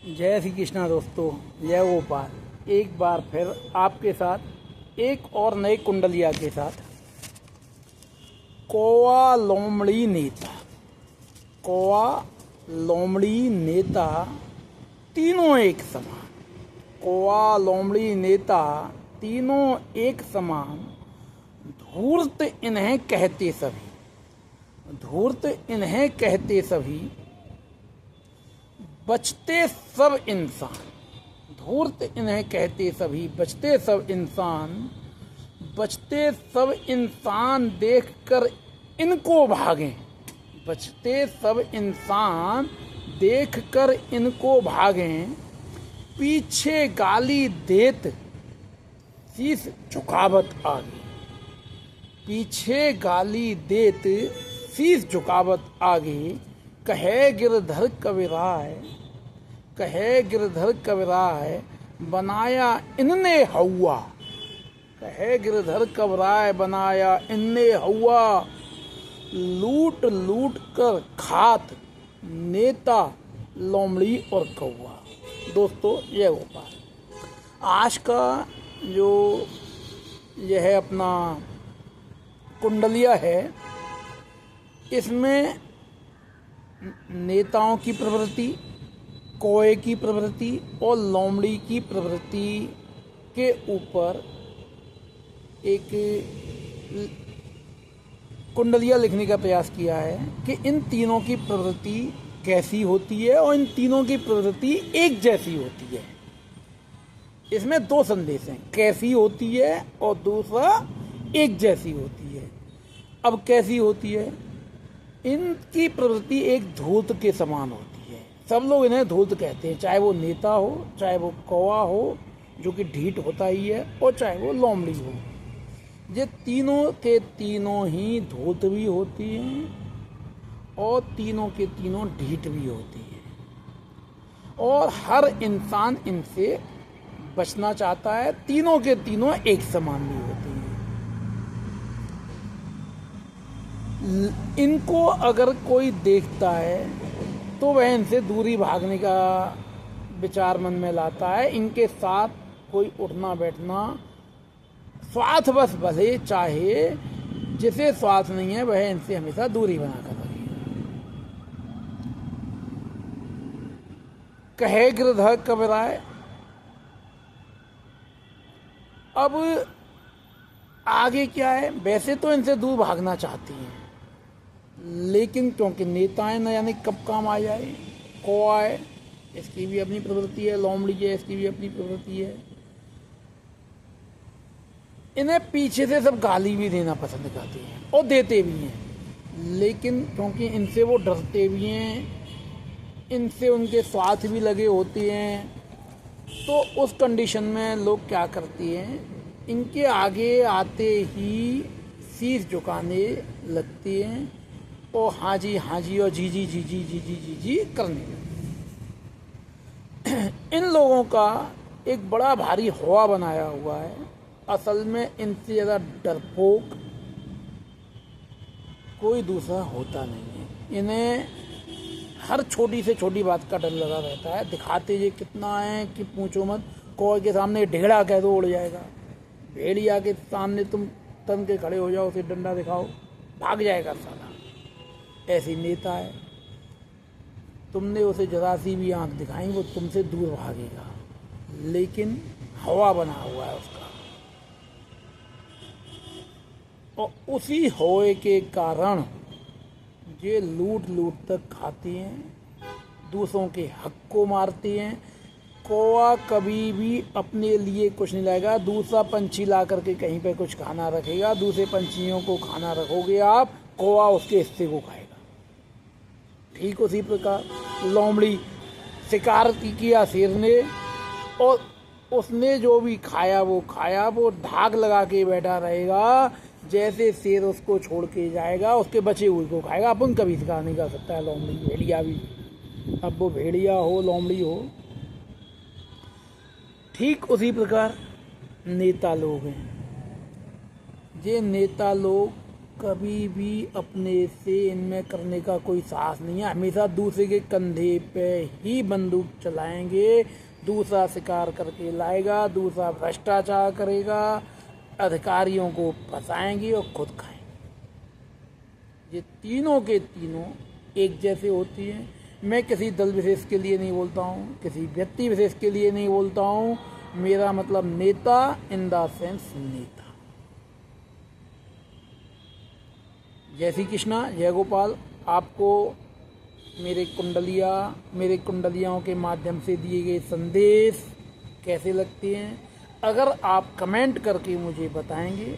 जय श्री कृष्णा दोस्तों, जय गोपाल। एक बार फिर आपके साथ एक और नए कुंडलिया के साथ कौवा लोमड़ी नेता। कौवा लोमड़ी नेता तीनों एक समान। कौवा लोमड़ी नेता तीनों एक समान। धूर्त इन्हें कहते सभी, धूर्त इन्हें कहते सभी, बचते सब इंसान। धूर्त इन्हें कहते सभी, बचते सब इंसान। बचते सब इंसान देखकर इनको भागें। बचते सब इंसान देखकर इनको भागें। पीछे गाली देत शीश झुकावत आगे। पीछे गाली देत शीश झुकावत आगे। कहे गिरधर कविराय, कहे गिरधर कविराय, बनाया इनने हौवा। कहे गिरधर कविराय, बनाया इनने हौवा। लूट लूट कर खात नेता लोमड़ी और कौवा। दोस्तों, ये गोपाल आज का जो यह अपना कुंडलिया है, इसमें नेताओं की प्रवृत्ति, कौवे की प्रवृत्ति और लोमड़ी की प्रवृत्ति के ऊपर एक कुंडलिया लिखने का प्रयास किया है कि इन तीनों की प्रवृत्ति कैसी होती है और इन तीनों की प्रवृत्ति एक जैसी होती है। इसमें दो संदेश हैं, कैसी होती है और दूसरा एक जैसी होती है। अब कैसी होती है? इनकी प्रवृत्ति एक धूर्त के समान होती है। सब लोग इन्हें धूर्त कहते हैं, चाहे वो नेता हो, चाहे वो कौवा हो जो कि ढीठ होता ही है, और चाहे वो लोमड़ी हो। ये तीनों के तीनों ही धूर्त भी होती हैं और तीनों के तीनों ढीठ भी होती हैं, और हर इंसान इनसे बचना चाहता है। तीनों के तीनों एक समान भी होती हैं। इनको अगर कोई देखता है तो वह इनसे दूरी भागने का विचार मन में लाता है। इनके साथ कोई उठना बैठना स्वार्थ बस भले चाहे, जिसे स्वार्थ नहीं है वह इनसे हमेशा दूरी बनाकर रखेगा। कहे गिरधर कविराय। अब आगे क्या है? वैसे तो इनसे दूर भागना चाहती हैं, लेकिन क्योंकि नेता है न जाने कब काम आ जाए। कौवा है, इसकी भी अपनी प्रवृत्ति है, लोमड़ी है, इसकी भी अपनी प्रवृत्ति है। इन्हें पीछे से सब गाली भी देना पसंद करते हैं और देते भी हैं, लेकिन क्योंकि इनसे वो डरते भी हैं, इनसे उनके स्वार्थ भी लगे होते हैं, तो उस कंडीशन में लोग क्या करते हैं, इनके आगे आते ही शीश झुकाने लगते हैं और हाँ जी और जी जी जी जी जी जी जी जी करने लगते। इन लोगों का एक बड़ा भारी हवा बनाया हुआ है। असल में इनसे ज़्यादा डरपोक कोई दूसरा होता नहीं है। इन्हें हर छोटी से छोटी बात का डर लगा रहता है। दिखाते ये कितना है कि पूछो मत। कौवे के सामने ढेड़ा कह दो उड़ जाएगा, भेड़िया के सामने तुम तन के खड़े हो जाओ, उसे डंडा दिखाओ, भाग जाएगा साला। ऐसी नेता है, तुमने उसे जरा सी भी आंख दिखाई वो तुमसे दूर भागेगा, लेकिन हवा बना हुआ है उसका। और उसी हवा के कारण ये लूट लूट तक खाती हैं, दूसरों के हक को मारती हैं। कौवा कभी भी अपने लिए कुछ नहीं लाएगा, दूसरा पंछी ला करके कहीं पे कुछ खाना रखेगा, दूसरे पंछियों को खाना रखोगे आप, कौवा उसके हिस्से को खाएगा। ठीक उसी प्रकार लोमड़ी शिकार किया शेर ने, और उसने जो भी खाया वो धाक लगा के बैठा रहेगा। जैसे शेर उसको छोड़ के जाएगा, उसके बचे हुए को खाएगा। अपन कभी शिकार नहीं कर सकता है लोमड़ी, भेड़िया भी, अब वो भेड़िया हो लोमड़ी हो। ठीक उसी प्रकार नेता लोग हैं। ये नेता लोग कभी भी अपने से इनमें करने का कोई साहस नहीं है। हमेशा दूसरे के कंधे पे ही बंदूक चलाएंगे, दूसरा शिकार करके लाएगा, दूसरा भ्रष्टाचार करेगा, अधिकारियों को फंसाएंगे और खुद खाएंगे। ये तीनों के तीनों एक जैसे होती हैं। मैं किसी दल विशेष के लिए नहीं बोलता हूँ, किसी व्यक्ति विशेष के लिए नहीं बोलता हूँ। मेरा मतलब नेता इन द सेंस नेता। जय श्री कृष्णा, जय गोपाल। आपको मेरे कुंडलियाओं के माध्यम से दिए गए संदेश कैसे लगते हैं, अगर आप कमेंट करके मुझे बताएंगे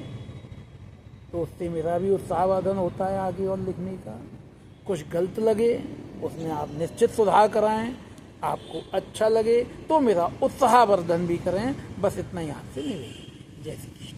तो उससे मेरा भी उत्साहवर्धन होता है आगे और लिखने का। कुछ गलत लगे उसमें आप निश्चित सुधार कराएं, आपको अच्छा लगे तो मेरा उत्साहवर्धन भी करें। बस इतना ही आपसे निवेदन। जय श्री कृष्ण।